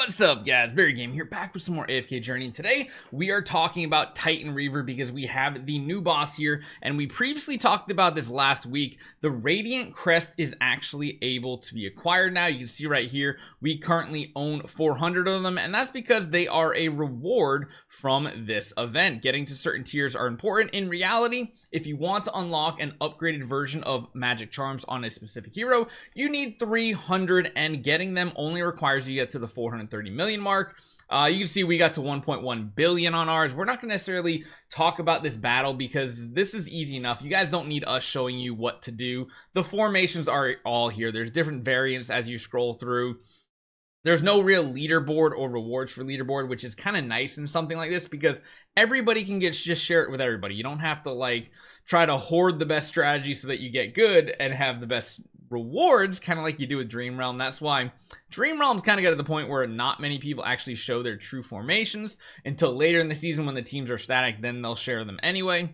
What's up, guys? Barry Game here, back with some more AFK Journey. And today we are talking about Titan Reaver because we have the new boss here, and we previously talked about this last week. The Radiant Crest is actually able to be acquired now. You can see right here we currently own 400 of them, and that's because they are a reward from this event. Getting to certain tiers are important. In reality, if you want to unlock an upgraded version of magic charms on a specific hero, you need 300, and getting them only requires you to get to the 430 million mark. You can see we got to 1.1 billion on ours. We're not going to necessarily talk about this battle because this is easy enough. You guys don't need us showing you what to do. The formations are all here. There's different variants as you scroll through. There's no real leaderboard or rewards for leaderboard, which is kind of nice in something like this because everybody can just share it with everybody. You don't have to like try to hoard the best strategy so that you get good and have the best rewards, kind of like you do with Dream Realm. That's why Dream Realm's kind of got to the point where not many people actually show their true formations until later in the season when the teams are static. Then they'll share them anyway.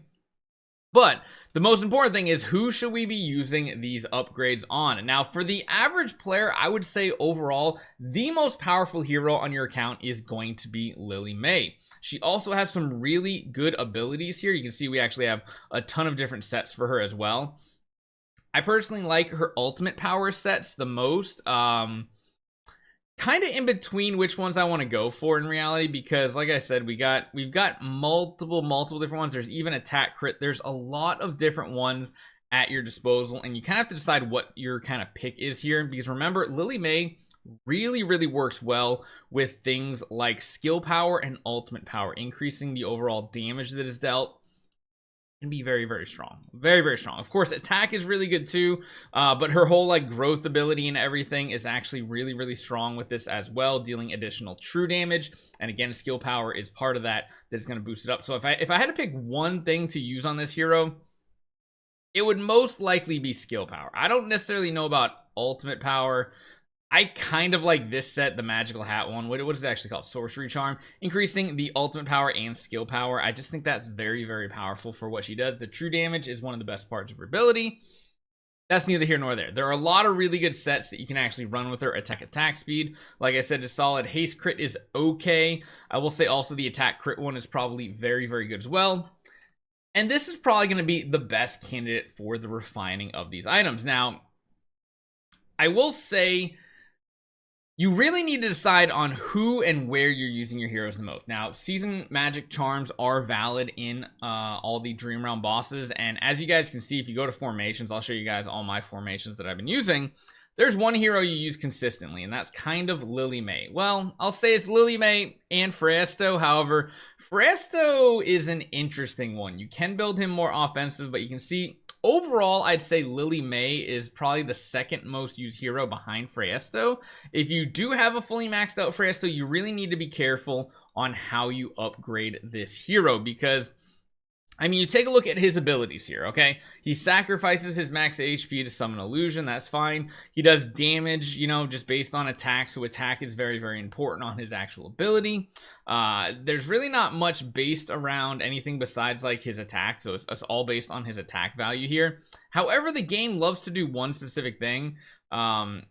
But the most important thing is, who should we be using these upgrades on? Now, for the average player, I would say overall, the most powerful hero on your account is going to be Lily May. She also has some really good abilities here. You can see we actually have a ton of different sets for her as well. I personally like her ultimate power sets the most. Kind of in between which ones I want to go for in reality, because like I said, we've got multiple different ones. There's even attack crit. There's a lot of different ones at your disposal, and you kind of have to decide what your kind of pick is here, because remember, Lily May really works well with things like skill power and ultimate power, increasing the overall damage that is dealt. Can be very strong, very strong. Of course, attack is really good too, but her whole like growth ability and everything is actually really strong with this as well, dealing additional true damage. And again, skill power is part of that is going to boost it up. So if I had to pick one thing to use on this hero, it would most likely be skill power. I don't necessarily know about ultimate power. I kind of like this set, the magical hat one. What is it actually called? Sorcery Charm, increasing the ultimate power and skill power. I just think that's very powerful for what she does. The true damage is one of the best parts of her ability. That's neither here nor there. There are a lot of really good sets that you can actually run with her. Attack speed, like I said, is solid. Haste crit is okay. I will say also the attack crit one is probably very good as well. And this is probably going to be the best candidate for the refining of these items. Now, I will say, you really need to decide on who and where you're using your heroes the most. Now, season magic charms are valid in all the Dream Realm bosses, and as you guys can see, if you go to formations, I'll show you guys all my formations that I've been using. There's one hero you use consistently, and that's kind of Lily May. Well, I'll say it's Lily May and Phraesto. However, Phraesto is an interesting one. You can build him more offensive, but you can see overall, I'd say Lily May is probably the second most used hero behind Phraesto. If you do have a fully maxed out Phraesto, you really need to be careful on how you upgrade this hero, because I mean, you take a look at his abilities here, okay? He sacrifices his max HP to summon illusion. That's fine. He does damage, you know, just based on attack. So attack is very important on his actual ability. There's really not much based around anything besides like his attack. So it's all based on his attack value here. However, the game loves to do one specific thing. And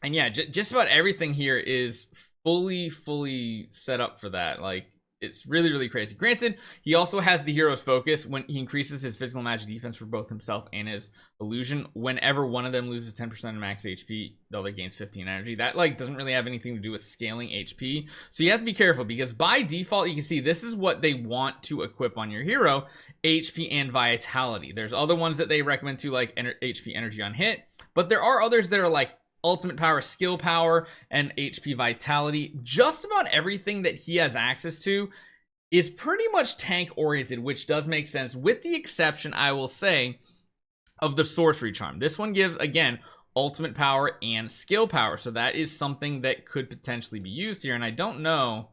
yeah, just about everything here is fully set up for that. Like, it's really crazy. Granted, he also has the hero's focus when he increases his physical magic defense for both himself and his illusion. Whenever one of them loses 10% of max HP, the other gains 15 energy. That like doesn't really have anything to do with scaling HP. So you have to be careful, because by default, you can see this is what they want to equip on your hero: HP and vitality. There's other ones that they recommend too, like HP energy on hit, but there are others that are like ultimate power, skill power, and HP vitality. Just about everything that he has access to is pretty much tank oriented, which does make sense, with the exception, I will say, of the sorcery charm. This one gives, again, ultimate power and skill power, so that is something that could potentially be used here. And I don't know,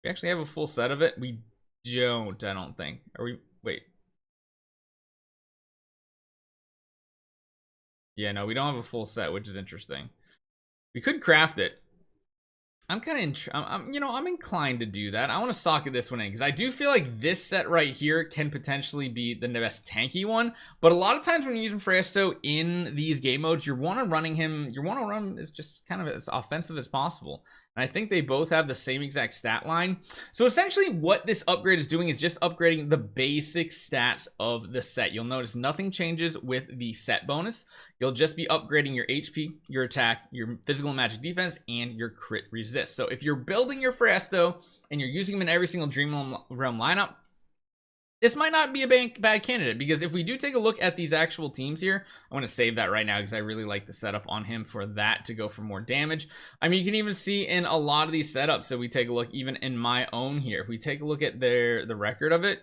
we actually have a full set of it. We don't, I don't think. Are we? Wait. Yeah, no, we don't have a full set, which is interesting. We could craft it. I'm kind of, I'm inclined to do that. I want to socket this one in because I do feel like this set right here can potentially be the best tanky one. But a lot of times when you're using Phraesto in these game modes, you want to run him as just kind of as offensive as possible. And I think they both have the same exact stat line. So essentially what this upgrade is doing is just upgrading the basic stats of the set. You'll notice nothing changes with the set bonus. You'll just be upgrading your HP, your attack, your physical and magic defense, and your crit resist. So if you're building your Phraesto and you're using him in every single Dream Realm lineup, this might not be a bad candidate, because if we do take a look at these actual teams here, I want to save that right now because I really like the setup on him for that to go for more damage. I mean, you can even see in a lot of these setups, so we take a look even in my own here, if we take a look at the record of it,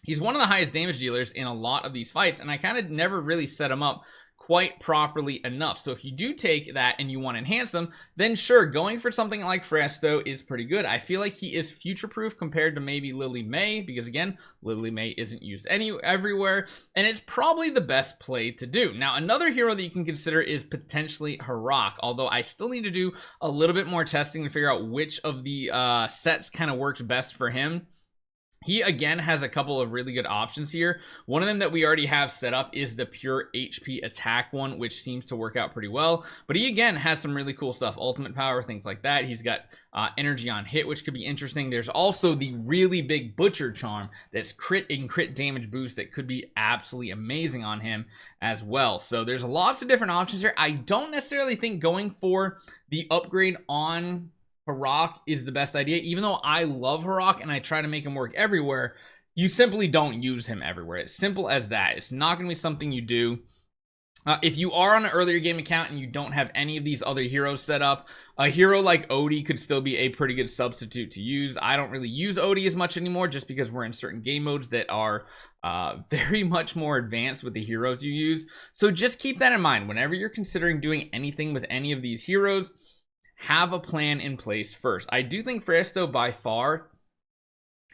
he's one of the highest damage dealers in a lot of these fights, and I kind of never really set him up quite properly enough. So if you do take that and you want to enhance them, then sure, going for something like Phraesto is pretty good. I feel like he is future-proof compared to maybe Lily May, because again, Lily May isn't used everywhere, and it's probably the best play to do. Now, another hero that you can consider is potentially Harak, although I still need to do a little bit more testing to figure out which of the sets kind of works best for him. He again has a couple of really good options here. One of them that we already have set up is the pure HP attack one, which seems to work out pretty well. But he again has some really cool stuff, ultimate power, things like that. He's got energy on hit, which could be interesting. There's also the really big butcher charm that's crit and crit damage boost that could be absolutely amazing on him as well. So there's lots of different options here. I don't necessarily think going for the upgrade on Harak is the best idea. Even though I love Harak and I try to make him work everywhere, you simply don't use him everywhere. It's simple as that. It's not going to be something you do. If you are on an earlier game account and you don't have any of these other heroes set up, a hero like Odie could still be a pretty good substitute to use. I don't really use Odie as much anymore just because we're in certain game modes that are very much more advanced with the heroes you use. So just keep that in mind whenever you're considering doing anything with any of these heroes. Have a plan in place first. I do think Phraesto by far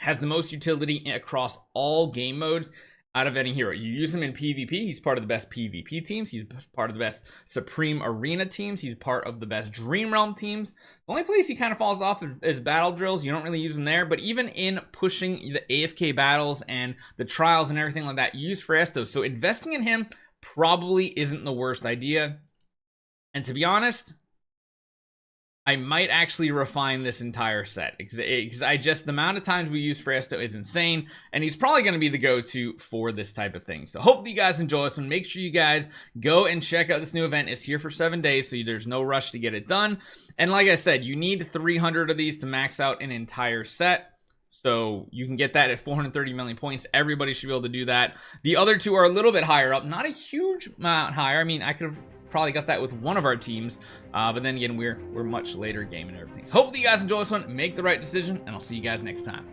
has the most utility across all game modes out of any hero. You use him in PvP, he's part of the best PvP teams, he's part of the best Supreme Arena teams, he's part of the best Dream Realm teams. The only place he kind of falls off is battle drills. You don't really use him there, but even in pushing the AFK battles and the trials and everything like that, you use Phraesto. So investing in him probably isn't the worst idea. And to be honest, I might actually refine this entire set because the amount of times we use Phraesto is insane, and he's probably going to be the go-to for this type of thing. So hopefully you guys enjoy this one. Make sure you guys go and check out this new event. It's here for 7 days, so there's no rush to get it done. And like I said, you need 300 of these to max out an entire set. So you can get that at 430 million points. Everybody should be able to do that. The other two are a little bit higher up, not a huge amount higher. I mean, I could have probably got that with one of our teams, but then again, we're much later game and everything. So hopefully you guys enjoy this one, make the right decision, and I'll see you guys next time.